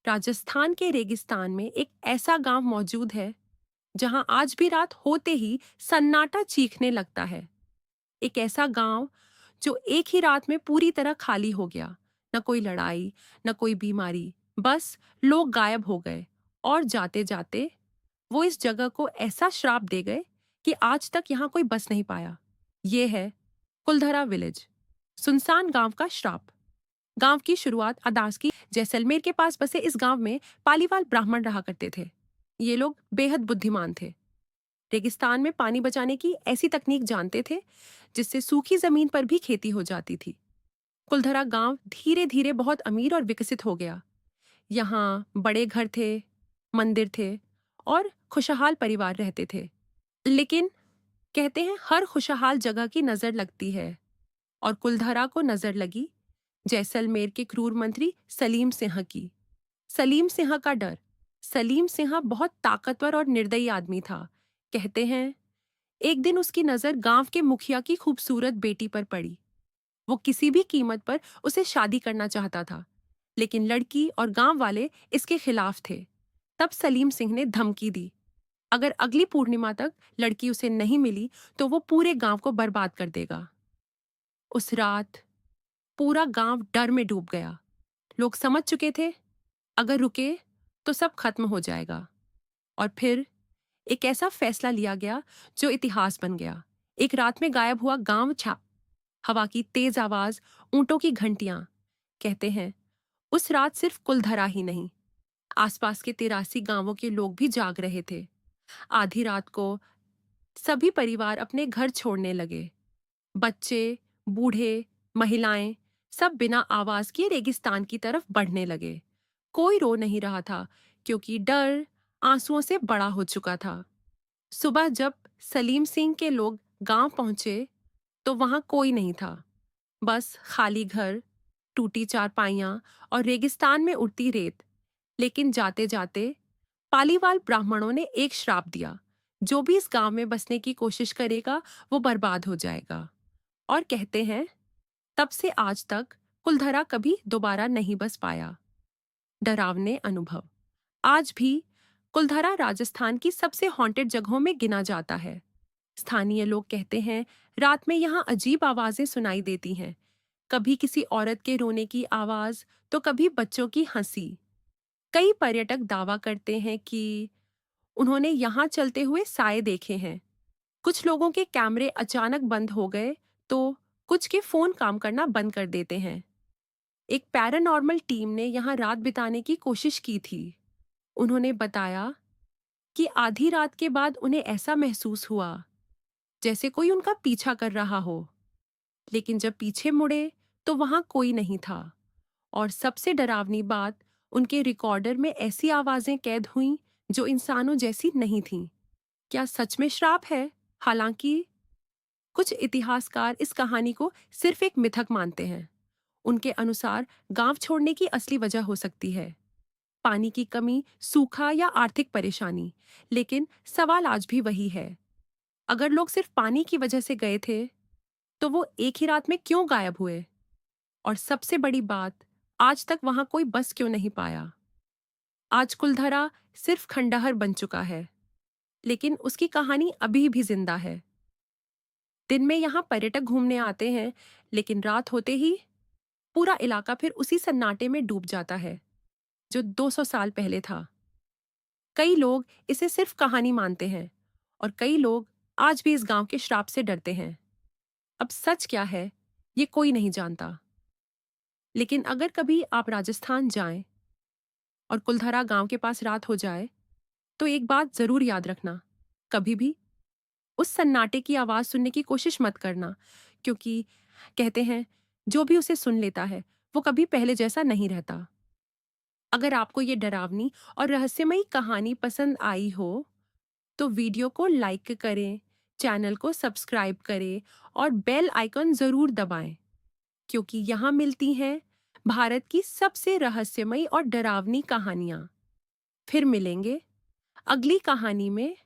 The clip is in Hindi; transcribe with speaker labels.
Speaker 1: राजस्थान के रेगिस्तान में एक ऐसा गांव मौजूद है जहां आज भी रात होते ही सन्नाटा चीखने लगता है। एक ऐसा गांव जो एक ही रात में पूरी तरह खाली हो गया। न कोई लड़ाई, न कोई बीमारी, बस लोग गायब हो गए। और जाते जाते वो इस जगह को ऐसा श्राप दे गए कि आज तक यहाँ कोई बस नहीं पाया। ये है कुलधरा विलेज, सुनसान गांव का श्राप। गांव की शुरुआत अदास की जैसलमेर के पास बसे इस गांव में पालीवाल ब्राह्मण रहा करते थे। ये लोग बेहद बुद्धिमान थे। रेगिस्तान में पानी बचाने की ऐसी तकनीक जानते थे जिससे सूखी जमीन पर भी खेती हो जाती थी। कुलधरा गांव धीरे धीरे बहुत अमीर और विकसित हो गया। यहाँ बड़े घर थे, मंदिर थे और खुशहाल परिवार रहते थे। लेकिन कहते हैं हर खुशहाल जगह की नजर लगती है, और कुलधरा को नजर लगी जैसलमेर के क्रूर मंत्री सलीम सिंह की। सलीम सिंह का डर। सलीम सिंह बहुत ताकतवर और निर्दयी आदमी था। कहते हैं एक दिन उसकी नजर गांव के मुखिया की खूबसूरत बेटी पर पड़ी। वो किसी भी कीमत पर उसे शादी करना चाहता था, लेकिन लड़की और गांव वाले इसके खिलाफ थे। तब सलीम सिंह ने धमकी दी, अगर अगली पूर्णिमा तक लड़की उसे नहीं मिली तो वो पूरे गांव को बर्बाद कर देगा। उस रात पूरा गांव डर में डूब गया। लोग समझ चुके थे अगर रुके तो सब खत्म हो जाएगा। और फिर एक ऐसा फैसला लिया गया जो इतिहास बन गया। एक रात में गायब हुआ गांव छाप, हवा की तेज आवाज, ऊंटों की घंटियां। कहते हैं उस रात सिर्फ कुलधरा ही नहीं, आसपास के 83 गांवों के लोग भी जाग रहे थे। आधी रात को सभी परिवार अपने घर छोड़ने लगे। बच्चे, बूढ़े, महिलाएं सब बिना आवाज किए रेगिस्तान की तरफ बढ़ने लगे। कोई रो नहीं रहा था क्योंकि डर आंसुओं से बड़ा हो चुका था। सुबह जब सलीम सिंह के लोग गांव पहुंचे तो वहां कोई नहीं था, बस खाली घर, टूटी चारपाइयां और रेगिस्तान में उड़ती रेत। लेकिन जाते जाते पालीवाल ब्राह्मणों ने एक श्राप दिया, जो भी इस गांव में बसने की कोशिश करेगा वो बर्बाद हो जाएगा। और कहते हैं तब से आज तक कुलधरा कभी दोबारा नहीं बस पाया। डरावने अनुभव। आज भी कुलधरा राजस्थान की सबसे हॉन्टेड जगहों में गिना जाता है। स्थानीय लोग कहते हैं रात में यहाँ अजीब आवाजें सुनाई देती हैं, कभी किसी औरत के रोने की आवाज तो कभी बच्चों की हंसी। कई पर्यटक दावा करते हैं कि उन्होंने यहाँ चलते हुए साए देखे हैं। कुछ लोगों के कैमरे अचानक बंद हो गए तो कुछ के फोन काम करना बंद कर देते हैं। एक पैरानॉर्मल टीम ने यहाँ रात बिताने की कोशिश की थी। उन्होंने बताया कि आधी रात के बाद उन्हें ऐसा महसूस हुआ जैसे कोई उनका पीछा कर रहा हो। लेकिन जब पीछे मुड़े तो वहां कोई नहीं था। और सबसे डरावनी बात, उनके रिकॉर्डर में ऐसी आवाजें कैद हुईं जो इंसानों जैसी नहीं थीं। क्या सच में श्राप है? हालांकि कुछ इतिहासकार इस कहानी को सिर्फ एक मिथक मानते हैं। उनके अनुसार गांव छोड़ने की असली वजह हो सकती है पानी की कमी, सूखा या आर्थिक परेशानी। लेकिन सवाल आज भी वही है, अगर लोग सिर्फ पानी की वजह से गए थे तो वो एक ही रात में क्यों गायब हुए? और सबसे बड़ी बात, आज तक वहां कोई बस क्यों नहीं पाया? आज कुलधरा सिर्फ खंडहर बन चुका है, लेकिन उसकी कहानी अभी भी जिंदा है। दिन में यहाँ पर्यटक घूमने आते हैं, लेकिन रात होते ही पूरा इलाका फिर उसी सन्नाटे में डूब जाता है जो 200 साल पहले था। कई लोग इसे सिर्फ कहानी मानते हैं और कई लोग आज भी इस गांव के श्राप से डरते हैं। अब सच क्या है ये कोई नहीं जानता, लेकिन अगर कभी आप राजस्थान जाएं और कुलधरा गांव के पास रात हो जाए तो एक बात जरूर याद रखना, कभी भी उस सन्नाटे की आवाज सुनने की कोशिश मत करना, क्योंकि कहते हैं जो भी उसे सुन लेता है वो कभी पहले जैसा नहीं रहता। अगर आपको ये डरावनी और रहस्यमयी कहानी पसंद आई हो तो वीडियो को लाइक करें, चैनल को सब्सक्राइब करें और बेल आइकन जरूर दबाएं, क्योंकि यहाँ मिलती हैं भारत की सबसे रहस्यमयी और डरावनी कहानियां। फिर मिलेंगे अगली कहानी में।